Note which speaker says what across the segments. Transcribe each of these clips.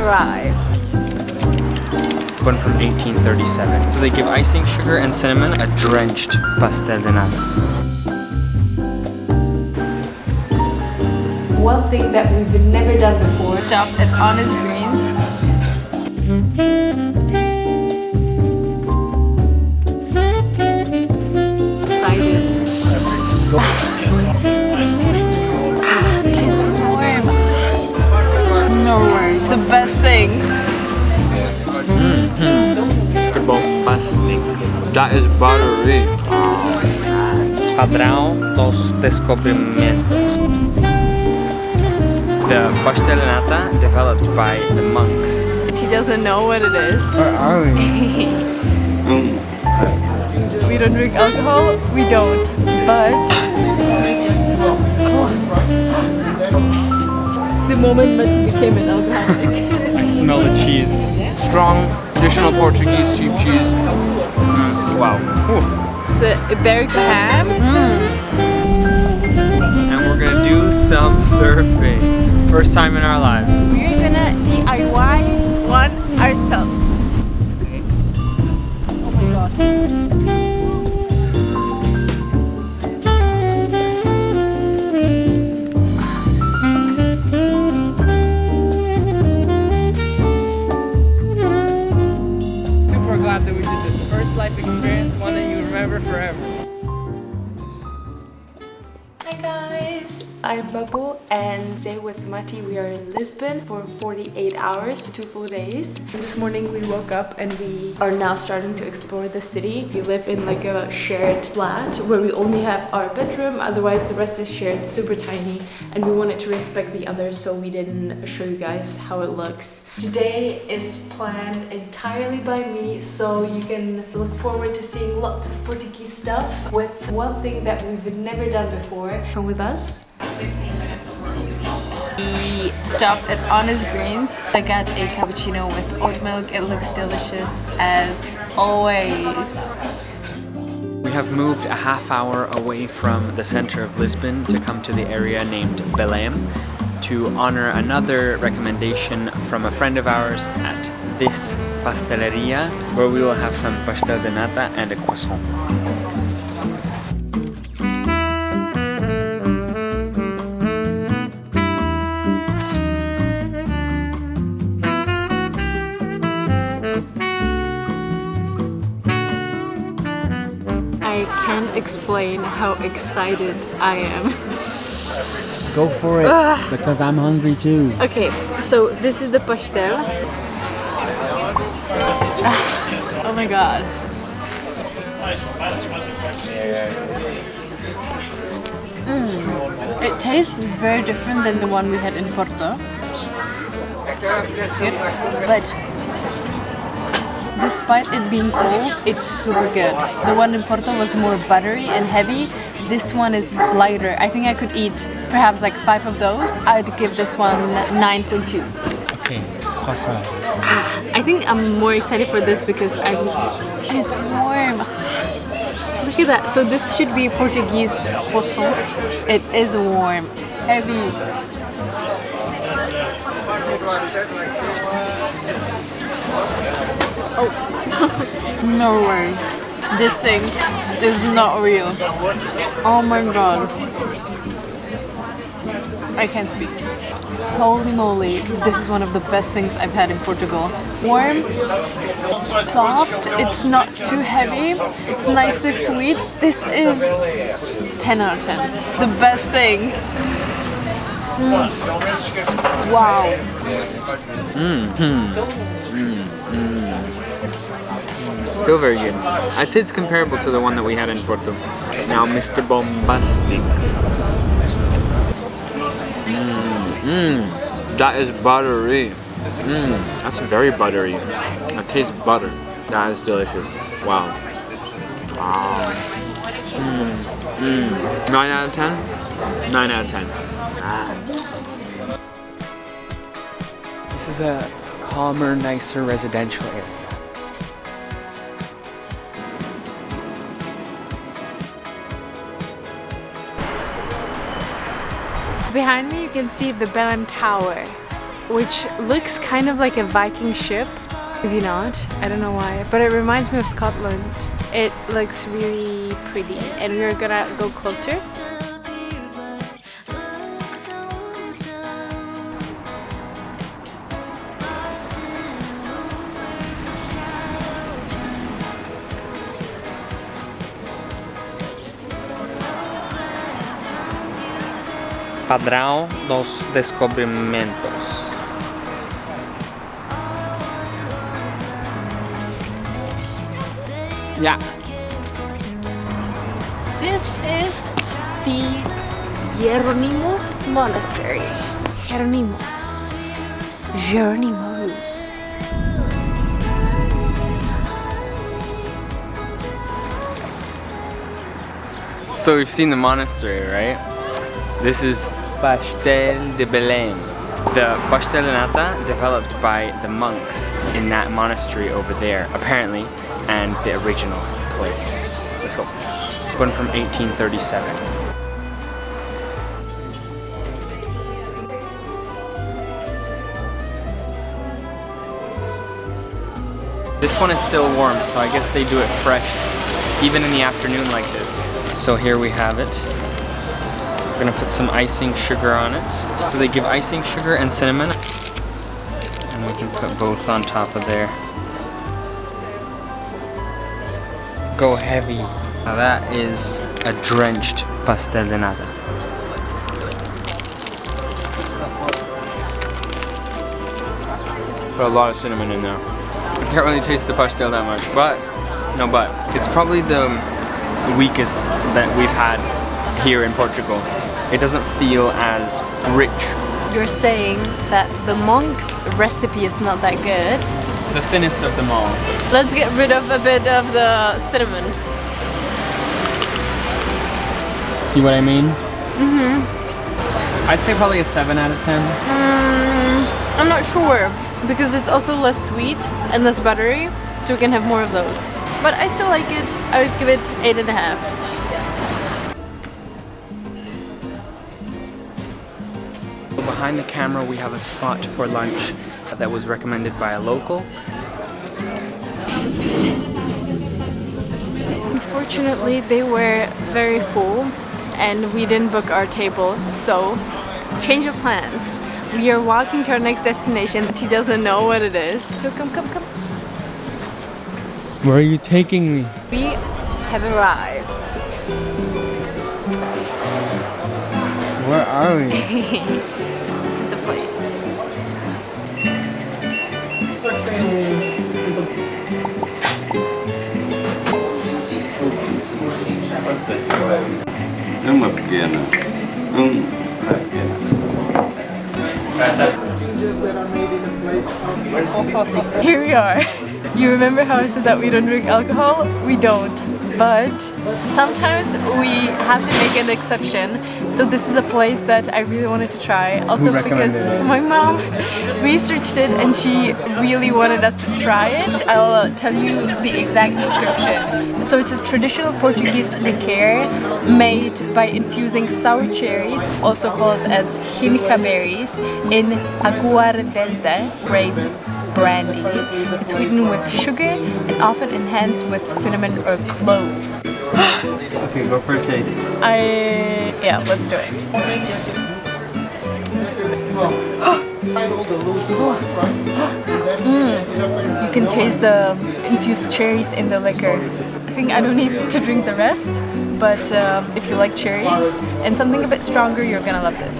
Speaker 1: arrived.
Speaker 2: One from 1837. So they give icing sugar and cinnamon, a drenched pastel de nata.
Speaker 1: One thing that we've never done before. Stopped at Honest Greens. Excited. It's warm. No way. The best thing.
Speaker 2: Bombastic. That is buttery. Padrão dos descobrimientos. The pastel de nata developed by the monks.
Speaker 1: He doesn't know what it is.
Speaker 2: Where are we?
Speaker 1: We don't drink alcohol. We don't. But the moment Matty became an alcoholic.
Speaker 2: I smell the cheese. Strong, traditional Portuguese sheep cheese. Wow. Ooh.
Speaker 1: It's Iberico ham.
Speaker 2: And we're gonna do some surfing. First time in our lives.
Speaker 1: We're gonna DIY one ourselves. Oh my god.
Speaker 2: Super glad that we did this first life experience, one that you remember forever.
Speaker 1: Hi guys, I'm Babu and today with Mati we are in Lisbon for 48 hours, 2 full days. This morning we woke up and we are now starting to explore the city. We live in like a shared flat where we only have our bedroom, otherwise the rest is shared, super tiny, and we wanted to respect the others so we didn't show you guys how it looks. Today is planned entirely by me, so you can look forward to seeing lots of Portuguese stuff with one thing that we've never done before. Come with us. We stopped at Honest Greens. I got a cappuccino with oat milk. It looks delicious as always.
Speaker 2: We have moved a half hour away from the center of Lisbon to come to the area named Belém to honor another recommendation from a friend of ours at this pasteleria, where we will have some pastel de nata and a croissant.
Speaker 1: I can't explain how excited I am.
Speaker 3: Go for it, because I'm hungry too.
Speaker 1: Okay, so this is the pastel. Oh my god. It tastes very different than the one we had in Porto. Good, but despite it being cold, it's super good. The one in Porto was more buttery and heavy. This one is lighter. I think I could eat perhaps like 5 of those. I'd give this one 9.2.
Speaker 3: Okay, croissant.
Speaker 1: I think I'm more excited for this because it's warm. Look at that. So this should be Portuguese croissant. It is warm. It's heavy. Oh. No way. This thing is not real. Oh my god. I can't speak. Holy moly, this is one of the best things I've had in Portugal. Warm, it's soft, it's not too heavy, it's nicely sweet. This is 10 out of 10. The best thing. Wow.
Speaker 2: Still very good. I'd say it's comparable to the one that we had in Porto. Now, Mr. Bombastic. That is buttery. That's very buttery. It tastes butter. That is delicious. Wow. 9 out of 10? 9 out of 10. This is a calmer, nicer residential area.
Speaker 1: Behind me you can see the Belém Tower, which looks kind of like a Viking ship. Maybe not, I don't know why, but it reminds me of Scotland. It looks really pretty, and we're gonna go closer.
Speaker 2: Padrão dos Descobrimentos. Yeah.
Speaker 1: This is the Jeronimos Monastery. Jeronimos.
Speaker 2: So we've seen the monastery, right? This is Pastel de Belém. The Pastel de Nata developed by the monks in that monastery over there, apparently, and the original place. Let's go. One from 1837. This one is still warm, so I guess they do it fresh, even in the afternoon like this. So here we have it. We're gonna put some icing sugar on it. So they give icing sugar and cinnamon. And we can put both on top of there. Go heavy. Now that is a drenched pastel de nata. Put a lot of cinnamon in there. I can't really taste the pastel that much, but it's probably the weakest that we've had here in Portugal. It doesn't feel as rich.
Speaker 1: You're saying that the monk's recipe is not that good.
Speaker 2: The thinnest of them all.
Speaker 1: Let's get rid of a bit of the cinnamon.
Speaker 3: See what I mean? I'd say probably a 7 out of 10.
Speaker 1: I'm not sure, because it's also less sweet and less buttery, so we can have more of those. But I still like it. I would give it 8.5.
Speaker 2: Behind the camera we have a spot for lunch that was recommended by a local.
Speaker 1: Unfortunately, they were very full and we didn't book our table, so change of plans. We are walking to our next destination, but he doesn't know what it is. So come.
Speaker 3: Where are you taking me?
Speaker 1: We have arrived.
Speaker 3: Where are we?
Speaker 1: This is the place.
Speaker 4: Uma pequena.
Speaker 1: Here we are. You remember how I said that we don't drink alcohol? We don't. But sometimes we have to make an exception. So this is a place that I really wanted to try. Also because my mom researched it and she really wanted us to try it. I'll tell you the exact description. So it's a traditional Portuguese liqueur made by infusing sour cherries, also called as Ginja berries, in aguardente grape brandy. It's sweetened with sugar and often enhanced with cinnamon or cloves.
Speaker 2: Okay, go for a taste.
Speaker 1: Yeah, let's do it. You can taste the infused cherries in the liquor. I think I don't need to drink the rest, but if you like cherries and something a bit stronger, you're gonna love this.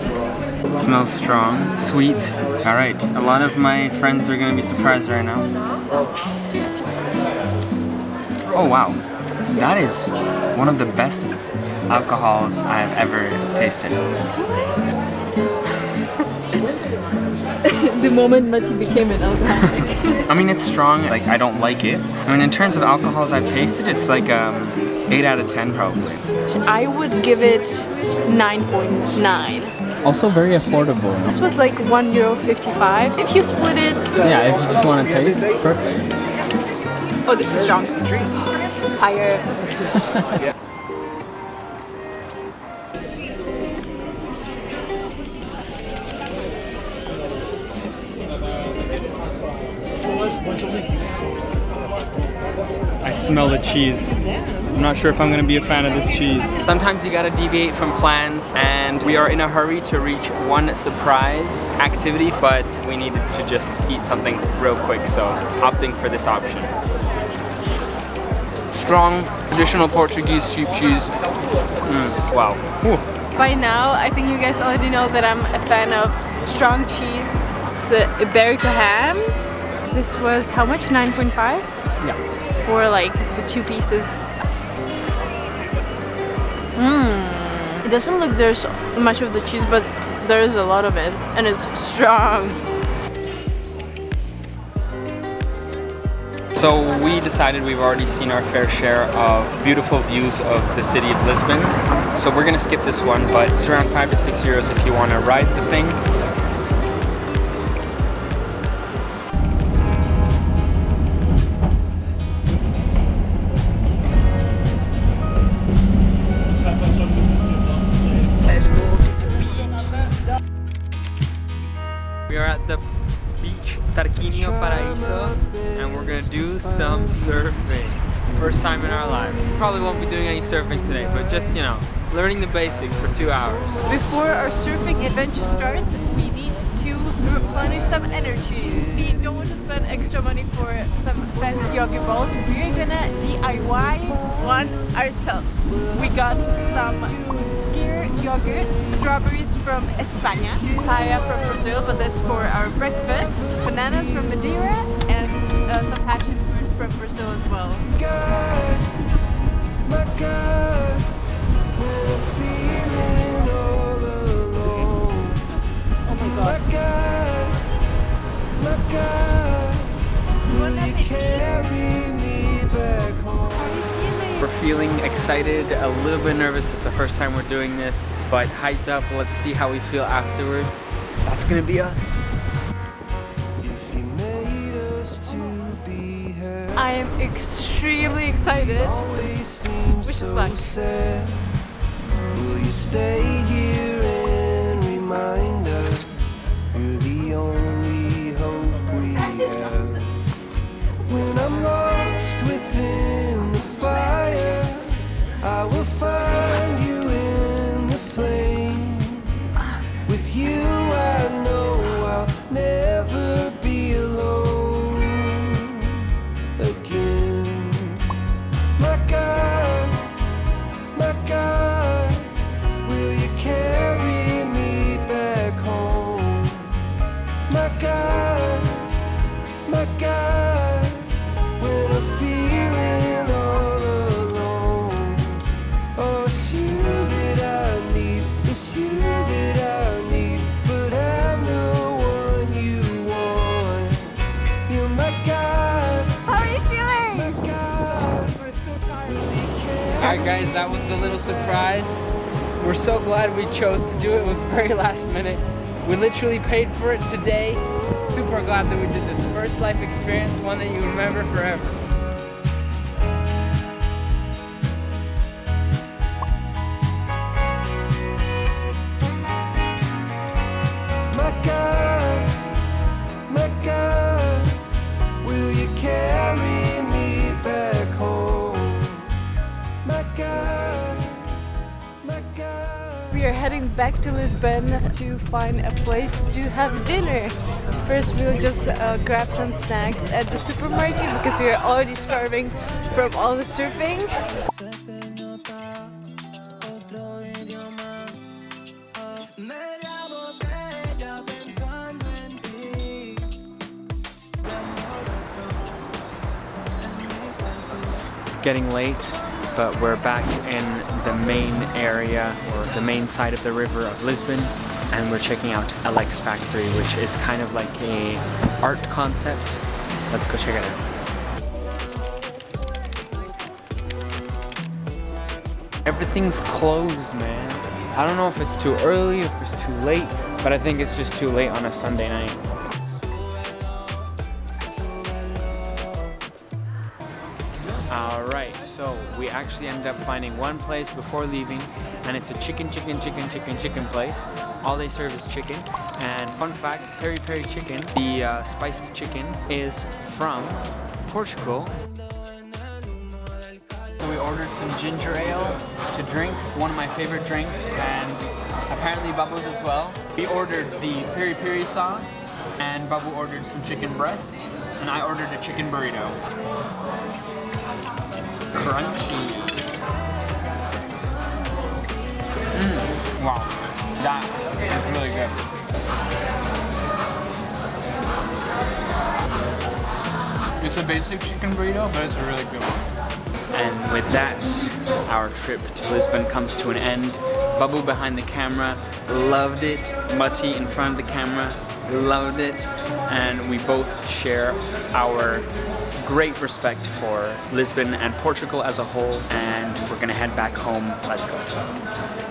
Speaker 2: It smells strong, sweet. All right, a lot of my friends are gonna be surprised right now. Oh wow, that is one of the best alcohols I've ever tasted.
Speaker 1: The moment Mati became an alcoholic.
Speaker 2: I mean, it's strong, like I don't like it. I mean, in terms of alcohols I've tasted, it's like 8 out of 10 probably.
Speaker 1: I would give it 9.9.
Speaker 3: Also very affordable.
Speaker 1: This was like €1.55. If you split it...
Speaker 3: Yeah, if you just want to taste, it's perfect.
Speaker 1: Oh, this is strong. Higher.
Speaker 2: smell the cheese. I'm not sure if I'm gonna be a fan of this cheese. Sometimes you gotta deviate from plans, and we are in a hurry to reach one surprise activity, but we needed to just eat something real quick, so opting for this option. Strong, traditional Portuguese sheep cheese. Wow. Ooh.
Speaker 1: By now, I think you guys already know that I'm a fan of strong cheese. It's the Iberico ham. This was how much? 9.5?
Speaker 2: Yeah.
Speaker 1: For like the 2 pieces. It doesn't look there's much of the cheese, but there is a lot of it, and it's strong.
Speaker 2: So we decided we've already seen our fair share of beautiful views of the city of Lisbon. So we're gonna skip this one, but it's around 5 to 6 euros if you wanna ride the thing. We are at the beach Tarquinio Paraíso, and we're gonna do some surfing. First time in our lives. Probably won't be doing any surfing today, but just, you know, learning the basics for 2 hours.
Speaker 1: Before our surfing adventure starts, we need to replenish some energy. We don't want to spend extra money for some fancy yogi balls. We're gonna DIY one ourselves. We got some skyr yogurt, strawberries from España, papaya from Brazil, but that's for our breakfast, bananas from Madeira, and some passion fruit from Brazil as well. Oh my god.
Speaker 2: We're feeling excited, a little bit nervous. It's the first time we're doing this, but hyped up. Let's see how we feel afterwards. That's gonna be us.
Speaker 1: I am extremely excited. Wish us luck.
Speaker 4: Will you stay here and remind us you're the only hope we have? When I'm lost within the fire, I will find you in the flame. With you I know I'll never be alone again. My God, will you carry me back home? My God, when I'm feeling all alone. Oh, it's you that I need, it's you that I need, but I'm the one you want. You're my God.
Speaker 1: How are you feeling?
Speaker 4: My God.
Speaker 2: Alright guys, that was the little surprise. We're so glad we chose to do it. It was very last minute. We literally paid for it today. Super glad that we did this first life experience, one that you remember forever.
Speaker 4: My God, will you carry me back home? My God.
Speaker 1: We are heading back to Lisbon to find a place to have dinner. First we'll just grab some snacks at the supermarket because we are already starving from all the surfing.
Speaker 2: It's getting late, but we're back in the main area, or the main side of the river of Lisbon, and we're checking out Alex Factory, which is kind of like a art concept. Let's go check it out. Everything's closed, man. I don't know if it's too early, if it's too late, but I think it's just too late on a Sunday night. Alright, so we actually ended up finding one place before leaving, and it's a chicken place. All they serve is chicken, and fun fact, peri peri chicken, the spiced chicken, is from Portugal. we ordered some ginger ale to drink, one of my favorite drinks, and apparently Babu's as well. We ordered the peri-peri sauce, and Babu ordered some chicken breast, and I ordered a chicken burrito. Crunchy. Wow, that is really good. It's a basic chicken burrito, but it's a really good one. And with that, our trip to Lisbon comes to an end. Babu behind the camera loved it. Mati in front of the camera loved it. And we both share our great respect for Lisbon and Portugal as a whole. And we're gonna head back home. Let's go.